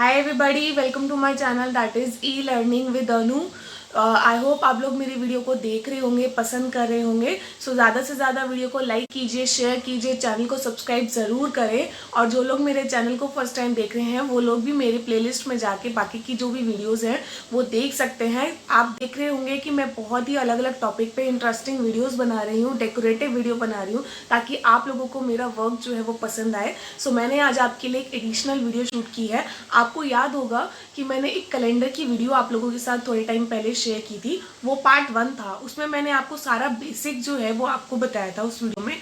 Hi everybody, welcome to my channel that is e learning with Anu. I hope आप लोग मेरी video को देख रहे होंगे, पसंद कर रहे होंगे। सो ज़्यादा से ज़्यादा वीडियो को लाइक कीजिए, शेयर कीजिए, चैनल को सब्सक्राइब ज़रूर करें। और जो लोग मेरे चैनल को फर्स्ट टाइम देख रहे हैं वो लोग भी मेरे प्लेलिस्ट में जाके बाकी की जो भी वीडियोज़ हैं वो देख सकते हैं। आप देख रहे होंगे कि मैं बहुत ही अलग अलग टॉपिक पे इंटरेस्टिंग वीडियोज़ बना रही हूँ, डेकोरेटिव वीडियो बना रही हूँ, ताकि आप लोगों को मेरा वर्क जो है वो पसंद आए। सो मैंने आज आपके लिए एक एडिशनल वीडियो शूट की है। आपको याद होगा कि मैंने एक कैलेंडर की वीडियो आप लोगों के साथ थोड़े टाइम पहले शेयर की थी। वो पार्ट 1 था, उसमें मैंने आपको सारा बेसिक जो है वो आपको बताया था उस वीडियो में।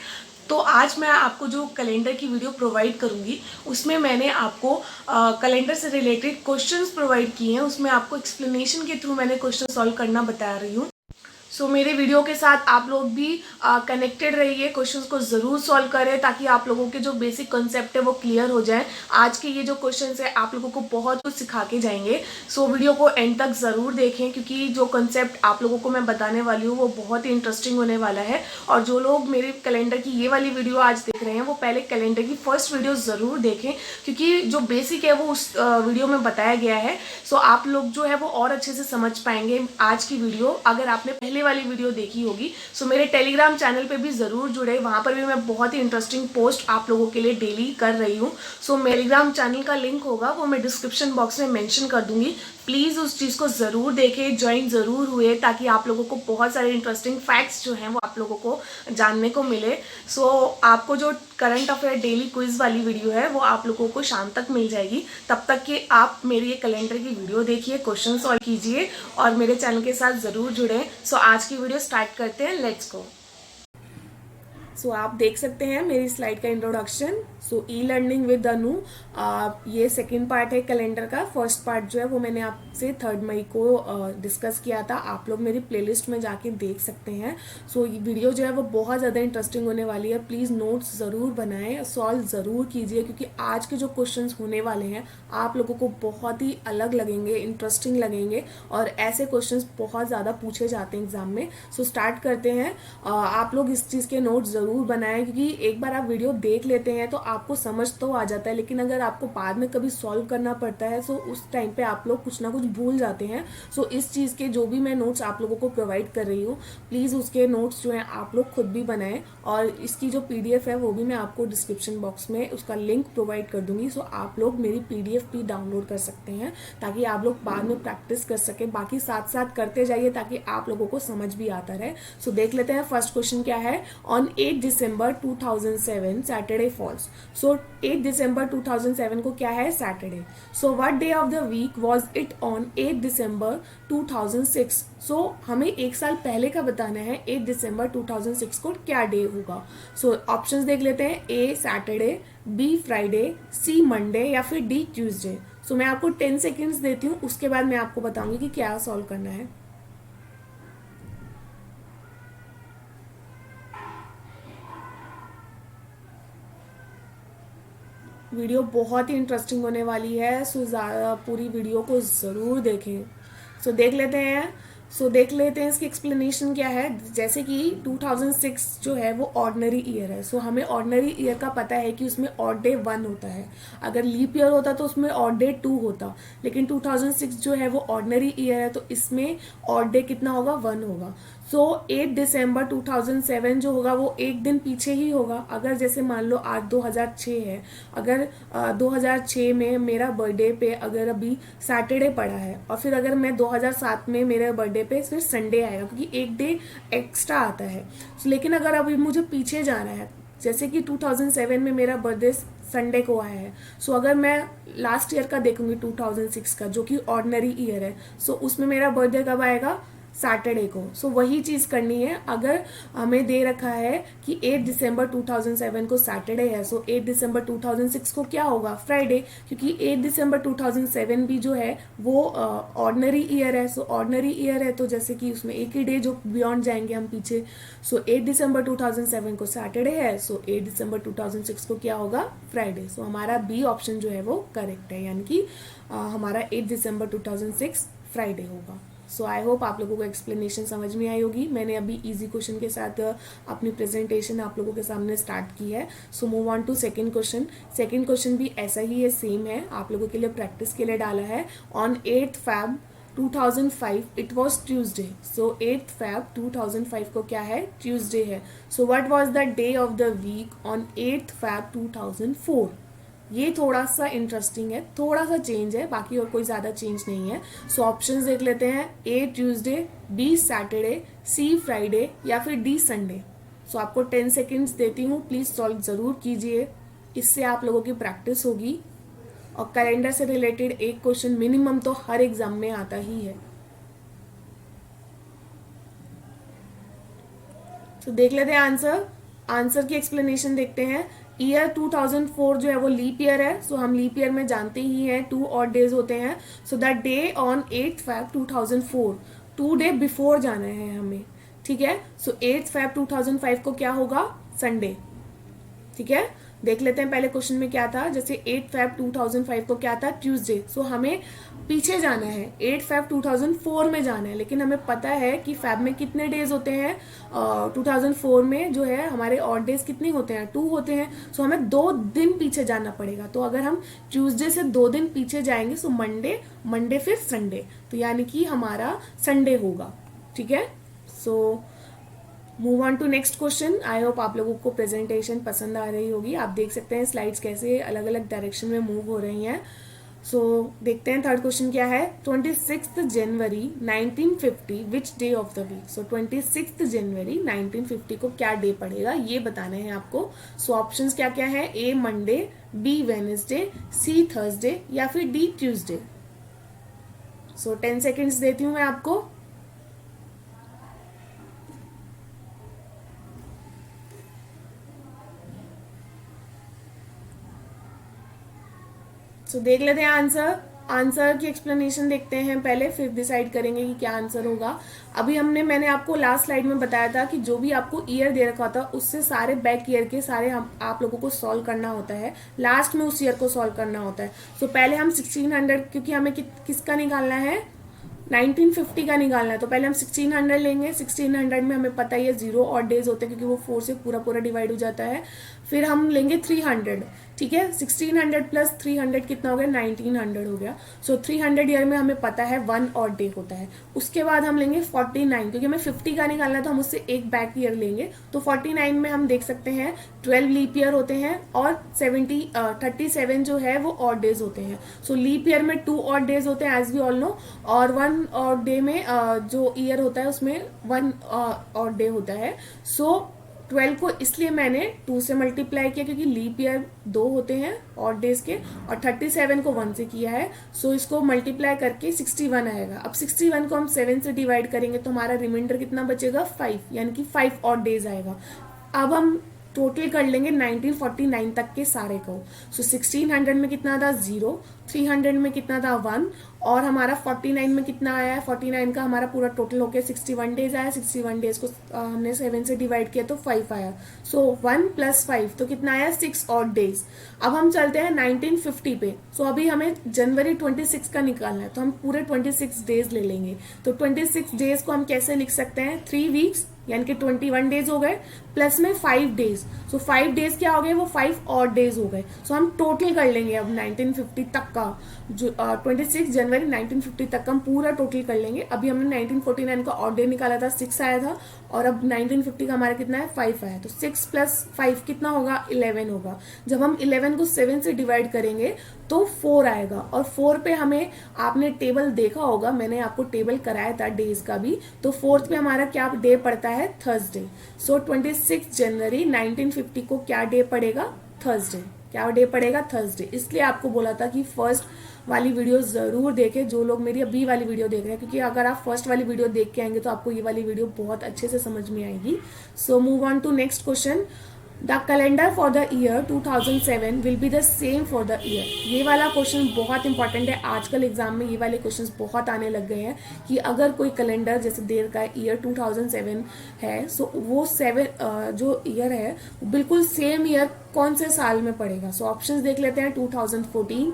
तो आज मैं आपको जो कैलेंडर की वीडियो प्रोवाइड करूंगी उसमें मैंने आपको कैलेंडर से रिलेटेड क्वेश्चंस प्रोवाइड किए हैं। उसमें आपको एक्सप्लेनेशन के थ्रू मैंने क्वेश्चन सॉल्व करना बता रही हूँ। सो मेरे वीडियो के साथ आप लोग भी कनेक्टेड रहिए, क्वेश्चंस को ज़रूर सॉल्व करें ताकि आप लोगों के जो बेसिक कॉन्सेप्ट है वो क्लियर हो जाए। आज के ये जो क्वेश्चंस है आप लोगों को बहुत कुछ सिखा के जाएंगे। सो वीडियो को एंड तक ज़रूर देखें क्योंकि जो कॉन्सेप्ट आप लोगों को मैं बताने वाली हूँ वो बहुत ही इंटरेस्टिंग होने वाला है। और जो लोग मेरे कैलेंडर की ये वाली वीडियो आज देख रहे हैं वो पहले कैलेंडर की फर्स्ट वीडियो ज़रूर देखें क्योंकि जो बेसिक है वो उस वीडियो में बताया गया है। सो आप लोग जो है वो और अच्छे से समझ पाएंगे आज की वीडियो अगर आपने पहले वाली वीडियो देखी होगी। सो मेरे टेलीग्राम चैनल पे भी ज़रूर जुड़े, वहाँ पर भी मैं बहुत ही इंटरेस्टिंग पोस्ट आप लोगों के लिए डेली कर रही हूँ। सो टेलीग्राम चैनल का लिंक होगा वो मैं डिस्क्रिप्शन बॉक्स में मेंशन कर दूंगी। प्लीज़ उस चीज़ को ज़रूर देखें, ज्वाइन ज़रूर हुए ताकि आप लोगों को बहुत सारे इंटरेस्टिंग फैक्ट्स जो हैं वो आप लोगों को जानने को मिले। सो आपको जो करंट अफेयर डेली क्विज वाली वीडियो है वो आप लोगों को शाम तक मिल जाएगी। तब तक कि आप मेरी ये कैलेंडर की वीडियो देखिए, क्वेश्चन सॉल्व कीजिए और मेरे चैनल के साथ ज़रूर जुड़ें। सो आज की वीडियो स्टार्ट करते हैं, लेट्स गो। सो आप देख सकते हैं मेरी स्लाइड का introduction. So e learning with Anu, ये सेकंड पार्ट है कैलेंडर का। फर्स्ट पार्ट जो है वो मैंने आपसे 3 मई को डिस्कस किया था। आप लोग मेरी प्लेलिस्ट में जाके देख सकते हैं। सो ये वीडियो जो है वो बहुत ज़्यादा इंटरेस्टिंग होने वाली है। प्लीज़ नोट्स ज़रूर बनाएं, सॉल्व ज़रूर कीजिए क्योंकि आज के जो क्वेश्चन होने वाले हैं आप लोगों को बहुत ही अलग लगेंगे, इंटरेस्टिंग लगेंगे और ऐसे क्वेश्चन बहुत ज़्यादा पूछे जाते हैं एग्जाम में। सो स्टार्ट करते हैं। आप लोग इस चीज़ के नोट्स ज़रूर बनाएं क्योंकि एक बार आप वीडियो देख लेते हैं तो आपको समझ तो आ जाता है, लेकिन अगर आपको बाद में कभी सॉल्व करना पड़ता है तो उस टाइम पे आप लोग कुछ ना कुछ भूल जाते हैं। सो इस चीज़ के जो भी मैं नोट्स आप लोगों को प्रोवाइड कर रही हूँ प्लीज़ उसके नोट्स जो हैं आप लोग खुद भी बनाएं। और इसकी जो PDF है वो भी मैं आपको डिस्क्रिप्शन बॉक्स में उसका लिंक प्रोवाइड कर दूंगी। सो आप लोग मेरी PDF भी डाउनलोड कर सकते हैं ताकि आप लोग बाद में प्रैक्टिस कर सकें। बाकी साथ साथ करते जाइए ताकि आप लोगों को समझ भी आता रहे। सो देख लेते हैं फर्स्ट क्वेश्चन क्या है। On 8 December 2007 Saturday falls. So 8 दिसंबर 2007 को क्या है, Saturday. So what day of the week was it on 8 December 2006। So हमें एक साल पहले का बताना है 8 दिसंबर 2006 को क्या डे होगा। सो ऑप्शंस देख लेते हैं। ए सैटरडे, बी फ्राइडे, सी मंडे या फिर डी ट्यूसडे। सो मैं आपको 10 सेकेंड्स देती हूँ, उसके बाद मैं आपको बताऊंगी कि क्या सॉल्व करना है। वीडियो बहुत ही इंटरेस्टिंग होने वाली है। सो पूरी वीडियो को ज़रूर देखें। सो देख लेते हैं। देख लेते हैं इसकी एक्सप्लेनेशन क्या है। जैसे कि 2006 जो है वो ऑर्डिनरी ईयर है। हमें ऑर्डिनरी ईयर का पता है कि उसमें ऑड डे 1 होता है। अगर लीप ईयर होता तो उसमें ऑड डे 2 होता, लेकिन 2006 जो है वो ऑर्डिनरी ईयर है तो इसमें ऑड डे कितना होगा, 1 होगा। 8 दिसंबर 2007 जो होगा वो एक दिन पीछे ही होगा। अगर जैसे मान लो आज 2006 है, अगर 2006 में मेरा बर्थडे पे अगर अभी सैटरडे पड़ा है और फिर अगर मैं 2007 में मेरे बर्थडे पे फिर संडे आएगा क्योंकि एक डे एक्स्ट्रा आता है। लेकिन अगर अभी मुझे पीछे जाना है, जैसे कि 2007 में मेरा बर्थडे संडे को आया है, अगर मैं लास्ट ईयर का देखूंगी 2006 का जो कि ऑर्डिनरी ईयर है, उसमें मेरा बर्थडे कब आएगा, सैटरडे को। वही चीज़ करनी है। अगर हमें दे रखा है कि 8 दिसंबर 2007 को सैटरडे है, 8 दिसंबर 2006 को क्या होगा, फ्राइडे, क्योंकि 8 दिसंबर 2007 भी जो है वो ऑर्डिनरी ईयर है। ऑर्डिनरी ईयर है तो जैसे कि उसमें एक ही डे जो बियॉन्ड जाएंगे हम पीछे। 8 दिसंबर 2007 को सैटरडे है, 8 दिसंबर 2006 को क्या होगा, फ्राइडे। हमारा बी ऑप्शन जो है वो करेक्ट है, यानी कि हमारा 8 दिसंबर 2006 फ्राइडे होगा। सो आई होप आप लोगों को एक्सप्लेनेशन समझ में आई होगी। मैंने अभी इजी क्वेश्चन के साथ अपनी प्रेजेंटेशन आप लोगों के सामने स्टार्ट की है। So move on to second question. Second question भी ऐसा ही है, सेम है, आप लोगों के लिए प्रैक्टिस के लिए डाला है। On 8th Feb 2005 it was Tuesday. So 8th Feb 2005 को क्या है, ट्यूजडे है। So what was the day of the week on 8th Feb 2004। ये थोड़ा सा इंटरेस्टिंग है, थोड़ा सा चेंज है, बाकी और कोई ज़्यादा चेंज नहीं है। सो ऑप्शंस देख लेते हैं, A Tuesday, B Saturday, C Friday या फिर डी संडे। सो आपको 10 सेकेंड्स देती हूँ, प्लीज़ सॉल्व ज़रूर कीजिए, इससे आप लोगों की प्रैक्टिस होगी। और कैलेंडर से रिलेटेड एक क्वेश्चन मिनिमम तो हर एग्जाम में आता ही है। तो देख लेते हैं आंसर। आंसर की एक्सप्लेनेशन देखते हैं। ईयर 2004 जो है वो लीप ईयर है। सो हम लीप ईयर में जानते ही हैं 2 ऑड डेज होते हैं। So the day on 8th Feb 2004, 2 day before जाना है हमें, ठीक है। सो 8th Feb 2005 को क्या होगा, संडे, ठीक है। देख लेते हैं पहले क्वेश्चन में क्या था। जैसे 8th Feb 2005 को क्या था, ट्यूसडे। सो हमें पीछे जाना है, 8th Feb 2004 में जाना है, लेकिन हमें पता है कि फेब में कितने डेज होते हैं। 2004 में जो है हमारे ऑड डेज कितने होते हैं, 2 होते हैं। सो हमें 2 दिन पीछे जाना पड़ेगा। तो अगर हम ट्यूसडे से 2 दिन पीछे जाएंगे, सो मंडे फिर संडे, तो यानी कि हमारा संडे होगा, ठीक है। So move on to next question. I hope आप लोगों को प्रेजेंटेशन पसंद आ रही होगी। आप देख सकते हैं स्लाइड्स कैसे अलग अलग डायरेक्शन में मूव हो रही हैं। सो देखते हैं थर्ड क्वेश्चन क्या है। 26 जनवरी 1950 which day of the week. So 26 जनवरी 1950 को क्या डे पड़ेगा, ये बताने हैं आपको। सो ऑप्शंस क्या क्या है, ए मंडे, बी वेडनेसडे, सी थर्सडे या फिर डी ट्यूसडे। सो 10 सेकेंड्स देती हूँ मैं आपको। सो देख लेते हैं आंसर। आंसर की एक्सप्लेनेशन देखते हैं पहले, फिर डिसाइड करेंगे कि क्या आंसर होगा। अभी मैंने आपको लास्ट स्लाइड में बताया था कि जो भी आपको ईयर दे रखा था उससे सारे बैक ईयर के सारे आप लोगों को सॉल्व करना होता है, लास्ट में उस ईयर को सॉल्व करना होता है। सो पहले हम 1600, क्योंकि हमें किसका निकालना है, 1950 का निकालना है, तो पहले हम 1600 लेंगे। 1600 में हमें पता ही है 0 ऑड डेज होते हैं, क्योंकि वो 4 से पूरा पूरा डिवाइड हो जाता है। फिर हम लेंगे 300, ठीक है। 1600 प्लस 300 कितना हो गया, 1900 हो गया। सो 300 ईयर में हमें पता है 1 ऑड डे होता है। उसके बाद हम लेंगे 49, क्योंकि हमें 50 का निकालना है तो हम उससे एक बैक ईयर लेंगे। तो 49 में हम देख सकते हैं 12 लीप ईयर होते हैं और 37 जो है वो ऑड डेज होते हैं। सो लीप ईयर में 2 ऑड डेज होते हैं एज वी ऑल नो, और 1 ऑड डे में जो ईयर होता है उसमें 1 ऑड डे होता है। सो 12 को इसलिए मैंने 2 से मल्टीप्लाई किया, क्योंकि लीप ईयर 2 होते हैं ऑड डेज के, और 37 को 1 से किया है। सो इसको मल्टीप्लाई करके 61 आएगा। अब 61 को हम 7 से डिवाइड करेंगे तो हमारा रिमाइंडर कितना बचेगा, 5, यानी कि 5 ऑड डेज आएगा। अब हम टोटल कर लेंगे 1949 तक के सारे को। सो 1600 में कितना था, 0, 300 में कितना था, 1, और हमारा 49 में कितना आया है, 49 का हमारा पूरा टोटल होके 61 डेज आया। 61 डेज को हमने 7 से डिवाइड किया तो 5 आया। सो 1 + 5 तो कितना आया, 6 ऑड डेज। अब हम चलते हैं 1950 पे। सो अभी हमें जनवरी 26 का निकालना है, तो हम पूरे 26 डेज ले लेंगे। तो 26 डेज को हम कैसे लिख सकते हैं, 3 वीक्स, यानी कि 21 डेज हो गए, प्लस में 5 डेज। सो 5 डेज क्या हो गए, वो 5 ऑड डेज हो गए। सो हम टोटल कर लेंगे अब 1950 तक का, जो 26 जनवरी 1950 तक का हम पूरा टोटल कर लेंगे। अभी हमने 1949 का ऑड डे निकाला था, 6 आया था, और अब 1950 का हमारा कितना है, 5 आया। तो 6 + 5 कितना होगा, 11 होगा। जब हम 11 को 7 से डिवाइड करेंगे तो 4 आएगा, और 4 पे हमें, आपने टेबल देखा होगा, मैंने आपको टेबल कराया था डेज का भी, तो 4th पे हमारा क्या डे पड़ता है, थर्सडे। सो 26 जनवरी 1950 को क्या डे पड़ेगा, थर्सडे। क्या डे पड़ेगा, थर्सडे। इसलिए आपको बोला था कि फर्स्ट वाली वीडियो जरूर देखें, जो लोग मेरी अभी वाली वीडियो देख रहे हैं, क्योंकि अगर आप फर्स्ट वाली वीडियो देख के आएंगे तो आपको ये वाली वीडियो बहुत अच्छे से समझ में आएगी। So move on to next question. The calendar for the year 2007 will be the same for the year. ये वाला क्वेश्चन बहुत इंपॉर्टेंट है। आजकल एग्जाम में ये वाले क्वेश्चंस बहुत आने लग गए हैं कि अगर कोई कैलेंडर जैसे देर का ईयर 2007 है, सो वो 7 जो ईयर है बिल्कुल सेम ईयर कौन से साल में पड़ेगा। सो ऑप्शंस देख लेते हैं, 2014,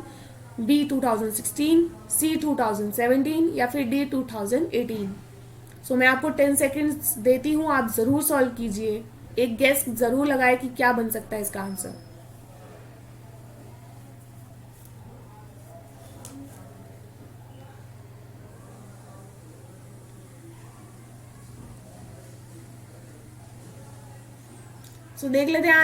बी 2016, सी 2017 या फिर डी 2018। सो मैं आपको 10 सेकेंड्स देती हूँ, आप ज़रूर सॉल्व कीजिए, एक गेस ज़रूर लगाए कि क्या बन सकता है इसका आंसर। सो देख लेते हैं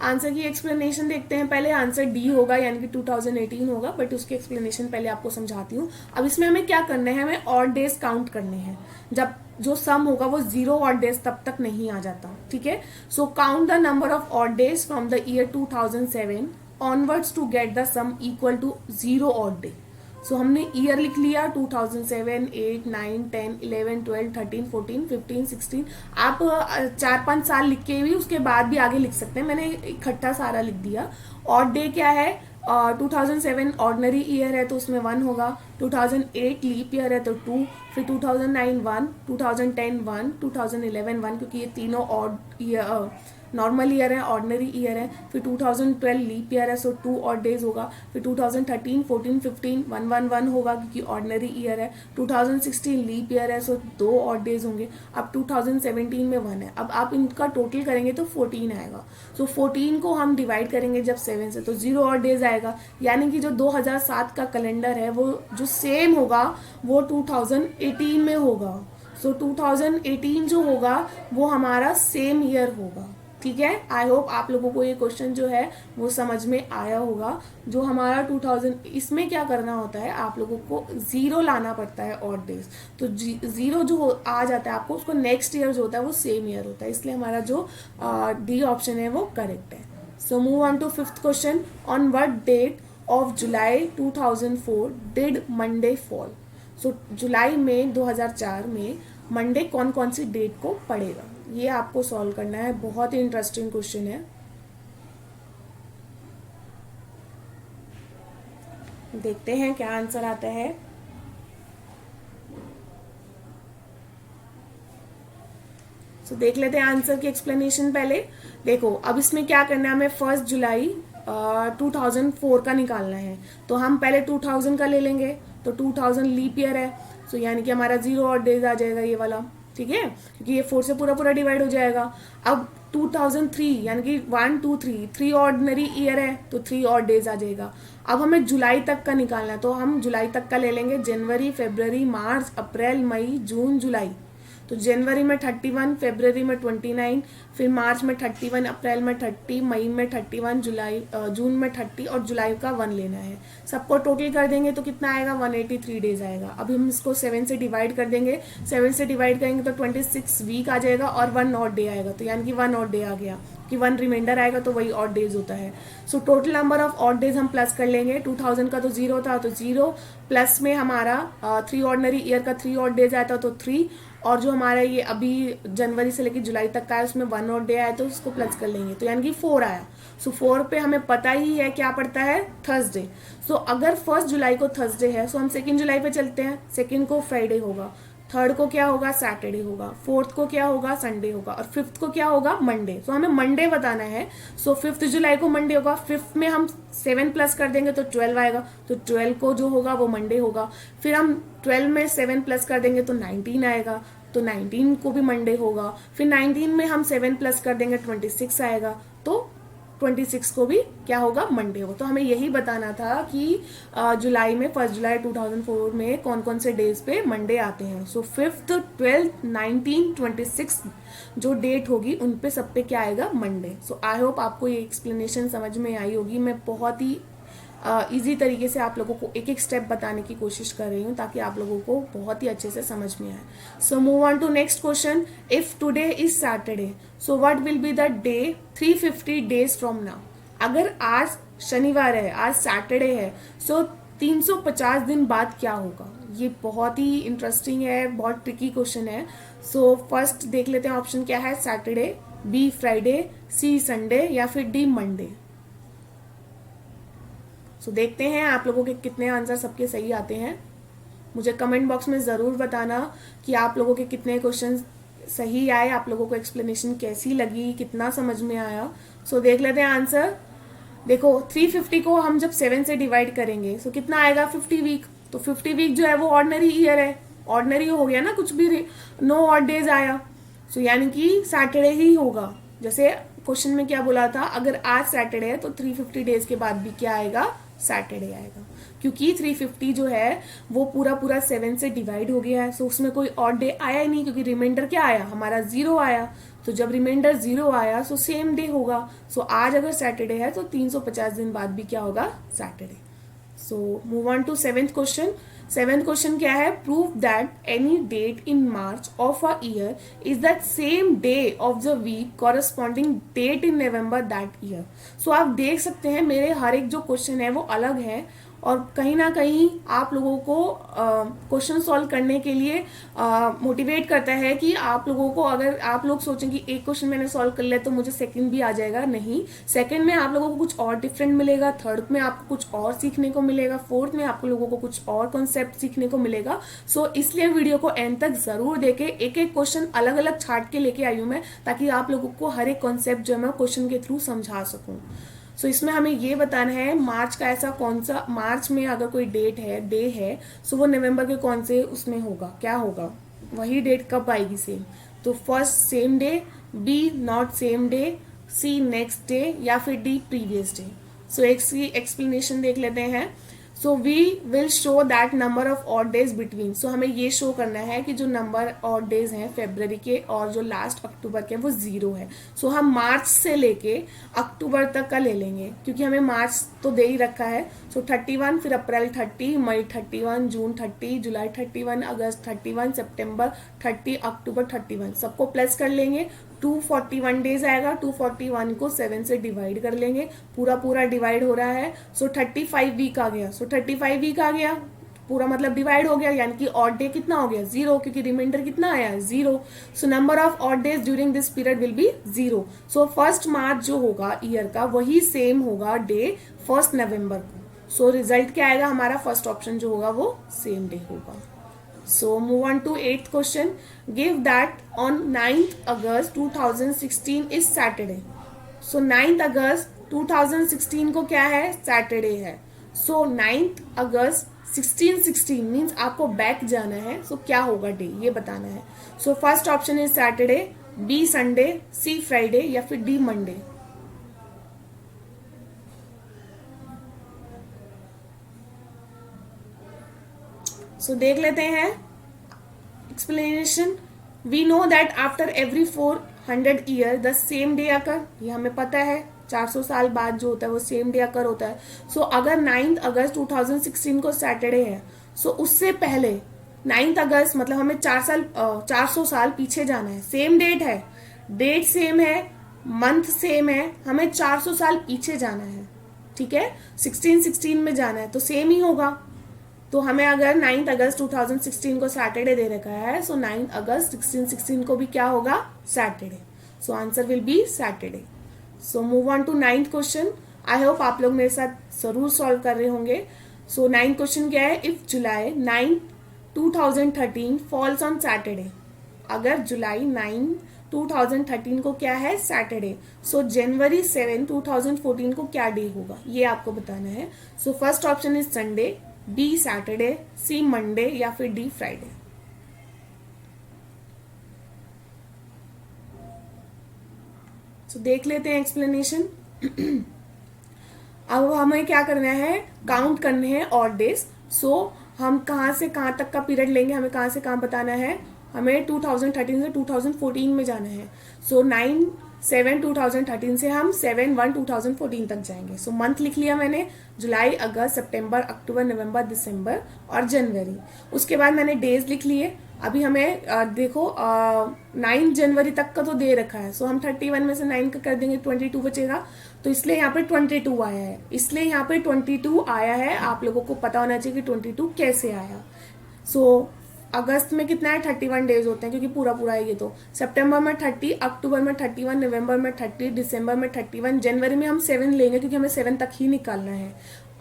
आंसर की एक्सप्लेनेशन देखते हैं पहले। आंसर डी होगा, यानी कि 2018 होगा, बट उसकी एक्सप्लेनेशन पहले आपको समझाती हूँ। अब इसमें हमें क्या करना है, हमें ऑड डेज काउंट करने हैं। जब जो सम होगा वो 0 ऑड डेज तब तक नहीं आ जाता, ठीक है। So count the number of odd days from the year 2007 onwards to get the sum equal to 0 odd day. So हमने ईयर लिख लिया 2007, 8, 9, 10, 11, 12, 13, 14, 15, 16। आप 4-5 साल लिख के भी उसके बाद भी आगे लिख सकते हैं, मैंने इकट्ठा सारा लिख दिया। ऑड डे क्या है, 2007 ऑर्डनरी ईयर है तो उसमें 1 होगा, 2008 लीप ईयर है तो 2, फिर 2009 1, 2010 1, 2011 1, क्योंकि ये तीनों ऑड नॉर्मल ईयर है, ऑर्डनरी ईयर है। फिर 2012 लीप ईयर है, सो 2 ऑड डेज होगा। फिर 2013, 14, 15 1 1 1 होगा क्योंकि ऑर्डनरी ईयर है। 2016 लीप ईयर है, सो 2 ऑड डेज होंगे। अब 2017 में 1 है। अब आप इनका टोटल करेंगे तो 14 आएगा। सो 14 को हम डिवाइड करेंगे जब 7 से, तो 0 ऑड डेज आएगा। यानी कि जो 2007 का कैलेंडर है वो जो सेम होगा वो 2018 में होगा। सो 2018 जो होगा वो हमारा सेम ईयर होगा, ठीक है। आई होप आप लोगों को ये क्वेश्चन जो है वो समझ में आया होगा। जो हमारा 2000, इसमें क्या करना होता है, आप लोगों को 0 लाना पड़ता है ऑड डेज। तो 0 जो आ जाता है आपको, उसको नेक्स्ट ईयर जो होता है वो सेम ईयर होता है, इसलिए हमारा जो डी ऑप्शन है वो करेक्ट है। So move on to 5th question. On what date of July 2004 did Monday fall. So जुलाई में 2004 में मंडे कौन कौन सी डेट को पड़ेगा, ये आपको सॉल्व करना है। बहुत ही इंटरेस्टिंग क्वेश्चन है, देखते हैं क्या आंसर आता है। सो देख लेते हैं आंसर की एक्सप्लेनेशन पहले। देखो अब इसमें क्या करना है, हमें 1 जुलाई 2004 का निकालना है। तो हम पहले 2000 का ले लेंगे, तो 2000 लीप ईयर है, सो यानी कि हमारा 0 ऑड डेज आ जाएगा ये वाला, ठीक है, क्योंकि ये 4 से पूरा पूरा डिवाइड हो जाएगा। अब 2003 यानी कि 1 2 3 ऑर्डिनरी ईयर है तो 3 ऑड डेज आ जाएगा। अब हमें जुलाई तक का निकालना है, तो हम जुलाई तक का ले लेंगे। जनवरी, फरवरी, मार्च, अप्रैल, मई, जून, जुलाई। तो जनवरी में 31, फरवरी में 29, फिर मार्च में 31, अप्रैल में 30, मई में 31, जून में 30 और जुलाई का 1 लेना है। सबको टोटल कर देंगे तो कितना आएगा, 183 डेज आएगा। अभी हम इसको 7 से डिवाइड कर देंगे, 7 से डिवाइड करेंगे तो 26 वीक आ जाएगा और 1 ऑड डे आएगा, तो यानी कि 1 ऑड डे आ गया कि 1 रिमाइंडर आएगा तो वही ऑड डेज होता है। So total number of odd days हम प्लस कर लेंगे। 2000 का तो 0 था तो 0, प्लस में हमारा 3 ऑर्डनरी ईयर का 3 ऑड डेज आया था तो 3, और जो हमारा ये अभी जनवरी से लेकर जुलाई तक का है उसमें 1 और डे आया तो उसको प्लस कर लेंगे, तो यानी कि 4 आया। सो 4 पे हमें पता ही है क्या पड़ता है, थर्सडे। सो अगर 1 जुलाई को थर्सडे है, सो हम 2 जुलाई पे चलते हैं। 2 को फ्राइडे होगा, 3 को क्या होगा, सैटरडे होगा, 4 को क्या होगा, संडे होगा, और 5 को क्या होगा, मंडे। सो हमें मंडे बताना है। सो 5 जुलाई को मंडे होगा। 5 में हम 7 प्लस कर देंगे तो 12 आएगा, तो 12 को जो होगा वो मंडे होगा। फिर हम 12 में 7 प्लस कर देंगे तो 19 आएगा, तो 19 को भी मंडे होगा। फिर 19 में हम 7 प्लस कर देंगे 26 आएगा, तो 26 को भी क्या होगा, मंडे होगा। तो हमें यही बताना था कि जुलाई में 1 जुलाई 2004 में कौन कौन से डेज पे मंडे आते हैं। सो 5th, 12th, 19, 26 जो डेट होगी उन पे सब पे क्या आएगा, मंडे। सो आई होप आपको ये एक्सप्लेनेशन समझ में आई होगी। मैं बहुत ही इजी तरीके से आप लोगों को एक एक स्टेप बताने की कोशिश कर रही हूँ ताकि आप लोगों को बहुत ही अच्छे से समझ में आए। So move on to next question. If today is Saturday, so what will be the day 350 days from now. अगर आज शनिवार है, आज सैटरडे है, सो 350 दिन बाद क्या होगा। ये बहुत ही इंटरेस्टिंग है, बहुत ट्रिकी क्वेश्चन है। सो फर्स्ट देख लेते हैं ऑप्शन क्या है, सैटरडे, बी फ्राइडे, सी संडे या फिर डी मंडे। सो देखते हैं आप लोगों के कितने आंसर सबके सही आते हैं। मुझे कमेंट बॉक्स में ज़रूर बताना कि आप लोगों के कितने क्वेश्चन सही आए, आप लोगों को एक्सप्लेनेशन कैसी लगी, कितना समझ में आया। सो देख लेते हैं आंसर। देखो 350 को हम जब 7 से डिवाइड करेंगे तो कितना आएगा 50 वीक। तो 50 वीक जो है वो ऑर्डिनरी ईयर है, ऑर्डिनरी हो गया ना, कुछ भी नो ऑड डेज आया। सो यानी कि सैटरडे ही होगा। जैसे क्वेश्चन में क्या बोला था, अगर आज सैटरडे है तो 350 डेज के बाद भी क्या आएगा, सैटरडे आएगा। क्योंकि 350 जो है वो पूरा पूरा 7 से डिवाइड हो गया है, सो उसमें कोई ऑड डे आया ही नहीं, क्योंकि रिमाइंडर क्या आया हमारा, 0 आया। तो जब रिमाइंडर 0 आया सो सेम डे होगा। सो आज अगर सैटरडे है तो 350 दिन बाद भी क्या होगा, Saturday. So move on to seventh question. Seventh question क्या है, prove that any date in March of a year is that same day of the week corresponding date in November that year. So आप देख सकते हैं मेरे हर एक जो question है वो अलग है, और कहीं ना कहीं आप लोगों को क्वेश्चन सॉल्व करने के लिए मोटिवेट करता है कि आप लोगों को, अगर आप लोग सोचें कि एक क्वेश्चन मैंने सॉल्व कर लिया तो मुझे सेकंड भी आ जाएगा, नहीं, सेकंड में आप लोगों को कुछ और डिफरेंट मिलेगा, थर्ड में आपको कुछ और सीखने को मिलेगा, फोर्थ में आप लोगों को कुछ और कॉन्सेप्ट सीखने को मिलेगा। सो इसलिए वीडियो को एंड तक जरूर देखें, एक एक क्वेश्चन अलग अलग छाट के लेके आई हूँ मैं, ताकि आप लोगों को हर एक कॉन्सेप्ट जो है मैं क्वेश्चन के थ्रू समझा सकूँ। सो इसमें हमें ये बताना है मार्च का ऐसा कौन सा, मार्च में अगर कोई डेट है, डे है, सो वो नवंबर के कौन से उसमें होगा, क्या होगा, वही डेट कब आएगी सेम। तो first same day, B not same day, C next day, या फिर डी प्रीवियस डे। सो एक सी एक्सप्लेनेशन देख लेते हैं। So we will show that number of odd days between. So हमें ये शो करना है कि जो नंबर ऑड डेज हैं फरवरी के और जो लास्ट अक्टूबर के वो 0 है। सो हम मार्च से लेके अक्टूबर तक का ले लेंगे, क्योंकि हमें मार्च तो दे ही रखा है। सो 31, फिर अप्रैल 30, मई 31, जून 30, जुलाई 31, अगस्त 31, सितंबर 30, अक्टूबर 31, सबको प्लस कर लेंगे। 241 डेज आएगा। 241 को 7 से डिवाइड कर लेंगे, पूरा पूरा डिवाइड हो रहा है। सो 35 वीक आ गया। सो 35 वीक आ गया, पूरा मतलब डिवाइड हो गया, यानी कि ऑड डे कितना हो गया, 0, क्योंकि रिमाइंडर कितना आया है, 0। So number of odd days during this period will be 0। So first March जो होगा ईयर का वही सेम होगा डे 1 नवंबर को। सो रिजल्ट क्या आएगा हमारा, फर्स्ट ऑप्शन जो होगा वो सेम डे होगा। So move on to 8th question. Give that on 9th August 2016 is Saturday. So 9th August 2016 को क्या है, Saturday है। So 9th August 1616 मीन्स आपको बैक जाना है। So क्या होगा डे, ये बताना है। So first option is Saturday, B Sunday, C Friday, या फिर D Monday। सो देख लेते हैं explanation. We know that after every 400 year the same day occur, ये हमें पता है 400 साल बाद जो होता है वो सेम डे अकर होता है। सो अगर 9th अगस्त 2016 को सैटरडे है, सो उससे पहले 9th अगस्त मतलब हमें 400 साल पीछे जाना है। सेम डेट है, डेट सेम है, मंथ सेम है, हमें 400 साल पीछे जाना है, ठीक है, 1616 में जाना है, तो सेम ही होगा। तो हमें अगर 9th अगस्त 2016 को सैटरडे दे रखा है, सो 9th अगस्त 1616 को भी क्या होगा, Saturday. So answer will be Saturday. So move on to 9th question. I hope आप लोग मेरे साथ जरूर सॉल्व कर रहे होंगे। सो 9th क्वेश्चन क्या है, if July 9 2013 falls on Saturday. अगर जुलाई 9 2013 को क्या है, सैटरडे, सो जनवरी 7 2014 को क्या डे होगा, ये आपको बताना है। So first option is Sunday, B Saturday, C Monday, या फिर डी फ्राइडे। देख लेते हैं एक्सप्लेनेशन। अब हमें क्या करना है, काउंट करने हैं ऑड डेज। सो हम कहाँ से कहाँ तक का पीरियड लेंगे, हमें कहाँ से कहाँ बताना है, हमें 2013 से 2014 में जाना है। सो 9/7/2013 से हम 7/1/2014 तक जाएंगे। सो मंथ लिख लिया मैंने, जुलाई, अगस्त, सितंबर, अक्टूबर, नवंबर, दिसंबर और जनवरी। उसके बाद मैंने डेज लिख लिए। अभी हमें देखो 9 जनवरी तक का तो दे रखा है, सो हम 31 में से 9 का कर देंगे, 22 बचेगा, तो इसलिए यहाँ पे 22 आया है। इसलिए यहाँ पे 22 आया है, आप लोगों को पता होना चाहिए कि 22 कैसे आया। सो अगस्त में कितना है, 31 डेज होते हैं, क्योंकि पूरा पूरा है ये। तो सितंबर में 30, अक्टूबर में 31, नवंबर में 30, दिसंबर में 31, जनवरी में हम 7 लेंगे क्योंकि हमें 7 तक ही निकालना है।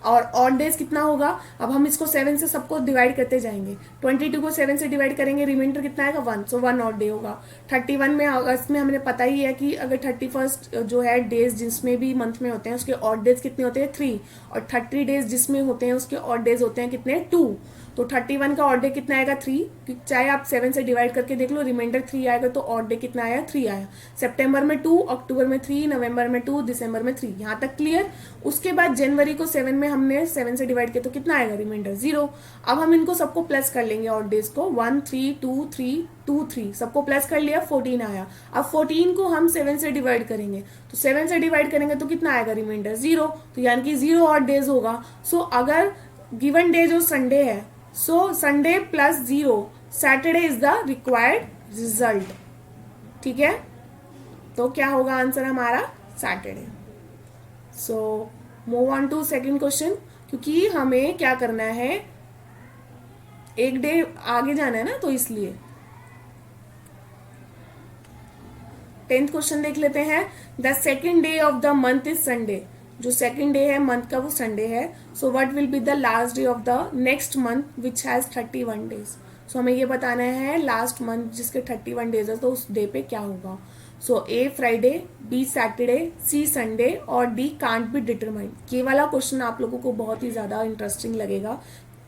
और ऑड डेज कितना होगा, अब हम इसको 7 से सबको डिवाइड करते जाएंगे। 22 को 7 से डिवाइड करेंगे, रिमाइंडर कितना आएगा 1, सो 1 ऑड डे होगा। 31 में अगस्त में हमें पता ही है कि अगर 31 जो है डेज जिसमें भी मंथ में होते हैं उसके ऑड डेज कितने होते हैं 3, और 30 डेज जिसमें होते हैं उसके ऑड डेज होते हैं कितने 2। तो 31 का ऑड डे कितना आएगा 3, चाहे आप 7 से डिवाइड करके देख लो, रिमाइंडर 3 आएगा, तो ऑड डे कितना आया 3 आया। सितंबर में 2, अक्टूबर में 3, नवंबर में 2, दिसंबर में 3, यहाँ तक क्लियर। उसके बाद जनवरी को 7 में हमने 7 से डिवाइड किया तो कितना आएगा रिमाइंडर 0। अब हम इनको सबको प्लस कर लेंगे ऑड डेज को, 1 3 2 3 2 3 सबको प्लस कर लिया, 14 आया। अब 14 को हम 7 से डिवाइड करेंगे, तो 7 से डिवाइड करेंगे तो कितना आएगा रिमाइंडर 0, तो यानी कि 0 ऑड डेज होगा। सो अगर गिवन डे जो संडे है, so Sunday plus 0, Saturday is the required result. ठीक है, तो क्या होगा आंसर हमारा Saturday. So move on to second question, क्योंकि हमें क्या करना है, एक डे आगे जाना है ना, तो इसलिए 10th क्वेश्चन देख लेते हैं। The second day of the month is Sunday, जो सेकेंड डे है मंथ का वो संडे है। So what will be the last day of the next month which has 31 days. So हमें ये बताना है लास्ट मंथ जिसके 31 डेज है, तो उस डे पे क्या होगा। So A Friday, B Saturday, C Sunday और डी कांट बी डिटरमाइंड। ये वाला क्वेश्चन आप लोगों को बहुत ही ज़्यादा इंटरेस्टिंग लगेगा,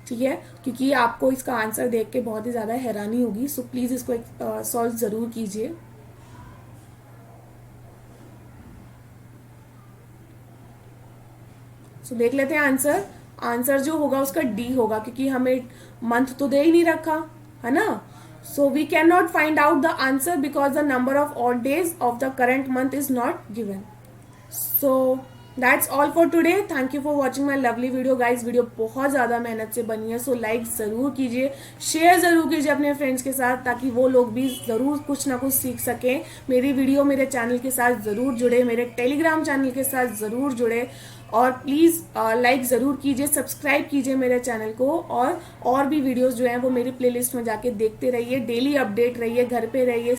ठीक है, क्योंकि आपको इसका आंसर देख के बहुत ही ज़्यादा हैरानी होगी। सो प्लीज़ इसको सॉल्व ज़रूर कीजिए। सो देख लेते हैं आंसर। आंसर जो होगा उसका डी होगा, क्योंकि हमें मंथ तो दे ही नहीं रखा है ना। So we can not find out the answer because the number of odd days of the current month is not given. So that's all for today. Thank you for watching my lovely video guys. Video बहुत ज़्यादा मेहनत से बनी है, so like ज़रूर कीजिए, share ज़रूर कीजिए अपने फ्रेंड्स के साथ, ताकि वो लोग भी ज़रूर कुछ ना कुछ सीख सकें। मेरी वीडियो मेरे चैनल के साथ ज़रूर जुड़े, मेरे टेलीग्राम चैनल के साथ ज़रूर जुड़े, और प्लीज़ लाइक ज़रूर कीजिए, सब्सक्राइब कीजिए मेरे चैनल को, और भी वीडियोस जो हैं वो मेरी प्लेलिस्ट में जाके देखते रहिए, डेली अपडेट रहिए, घर पे रहिए।